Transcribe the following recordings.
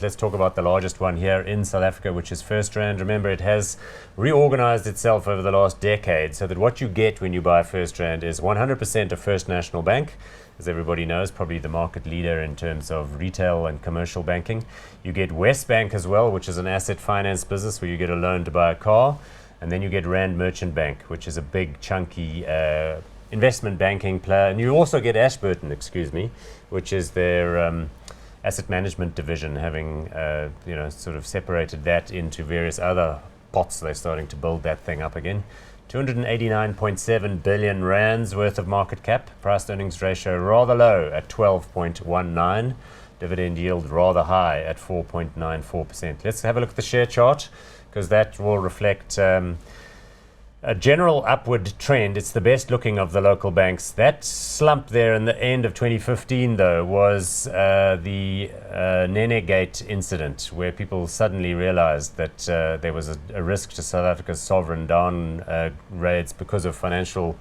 let's talk about the largest one here in South Africa, which is FirstRand. Remember, it has reorganized itself over the last decade so that what you get when you buy FirstRand is 100% of First National Bank. As everybody knows, probably the market leader in terms of retail and commercial banking. You get Westbank as well, which is an asset finance business where you get a loan to buy a car. And then you get Rand Merchant Bank, which is a big, chunky investment banking player. And you also get Ashburton, which is their asset management division, having sort of separated that into various other pots. They're starting to build that thing up again. 289.7 billion rands worth of market cap. Price earnings ratio rather low at 12.19. Dividend yield rather high at 4.94%. Let's have a look at the share chart, because that will reflect a general upward trend. It's the best looking of the local banks. That slump there in the end of 2015, though, was the Nenegate incident, where people suddenly realized that there was a risk to South Africa's sovereign down raids because of financial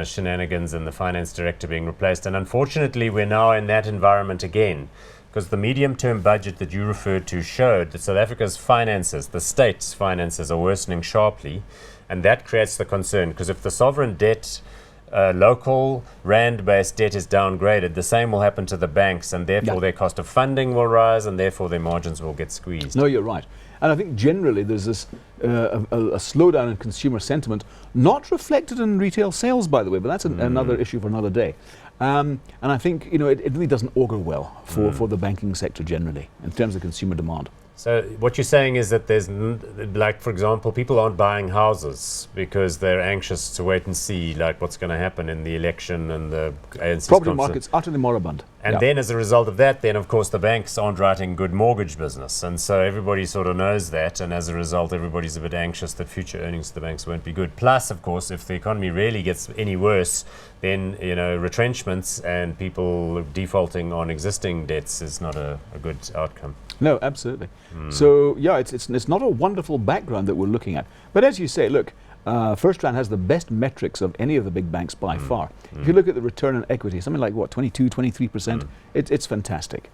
shenanigans and the finance director being replaced. And unfortunately, we're now in that environment again, because the medium-term budget that you referred to showed that South Africa's finances, the state's finances, are worsening sharply, and that creates the concern, because if the sovereign debt, local rand-based debt is downgraded, the same will happen to the banks, and therefore their cost of funding will rise, and therefore their margins will get squeezed. No, you're right. And I think generally there's this a slowdown in consumer sentiment, not reflected in retail sales, by the way, but that's another issue for another day. And I think it really doesn't augur well for the banking sector generally in terms of consumer demand. So what you're saying is that there's, like, for example, people aren't buying houses because they're anxious to wait and see, like, what's going to happen in the election and the ANC's property market's utterly moribund. And then as a result of that, then of course the banks aren't writing good mortgage business. And so everybody sort of knows that. And as a result, everybody's a bit anxious that future earnings of the banks won't be good. Plus, of course, if the economy really gets any worse, then, retrenchments and people defaulting on existing debts is not a good outcome. No, absolutely. So, yeah, it's not a wonderful background that we're looking at. But as you say, look, FirstRand has the best metrics of any of the big banks by far. If you look at the return on equity, something like, what, 22, 23%, it's fantastic.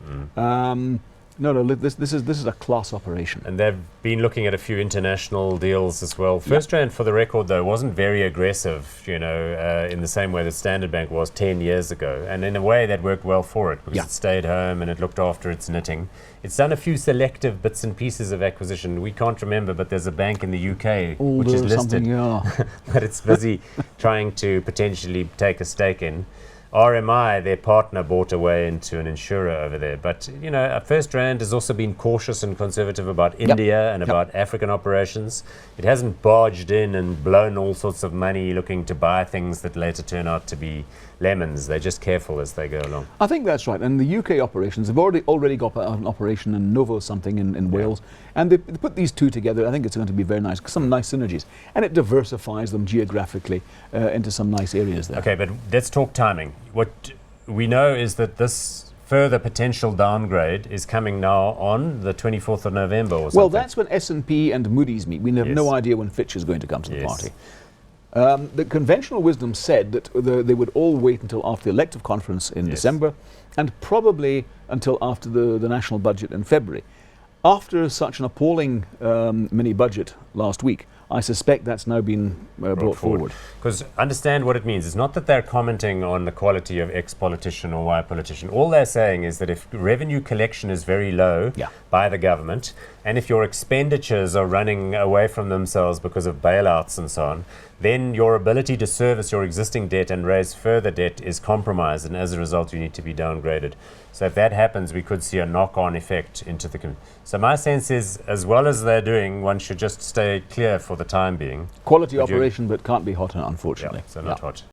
No, this is a class operation. And they've been looking at a few international deals as well. FirstRand, for the record, though, wasn't very aggressive, in the same way that Standard Bank was 10 years ago. And in a way, that worked well for it, because it stayed home and it looked after its knitting. It's done a few selective bits and pieces of acquisition. We can't remember, but there's a bank in the UK which is listed, but it's busy trying to potentially take a stake in. RMI, their partner, bought away into an insurer over there. But, FirstRand has also been cautious and conservative about India and about African operations. It hasn't barged in and blown all sorts of money looking to buy things that later turn out to be lemons. They're just careful as they go along. I think that's right. And the UK operations have already got an operation in Novo something in Wales. And they put these two together. I think it's going to be very nice, some nice synergies. And it diversifies them geographically into some nice areas there. Okay, but let's talk timing. What we know is that this further potential downgrade is coming now on the 24th of November or something. Well, that's when S&P and Moody's meet. We have no idea when Fitch is going to come to the party. The conventional wisdom said that they would all wait until after the elective conference in December, and probably until after the national budget in February. After such an appalling mini-budget last week, I suspect that's now been brought forward. Because understand what it means. It's not that they're commenting on the quality of X politician or Y politician. All they're saying is that if revenue collection is very low by the government, and if your expenditures are running away from themselves because of bailouts and so on, then your ability to service your existing debt and raise further debt is compromised, and as a result you need to be downgraded. So if that happens, we could see a knock-on effect into the... So my sense is, as well as they're doing, one should just stay clear for the time being. Quality operation, but can't be hot, unfortunately. So not hot.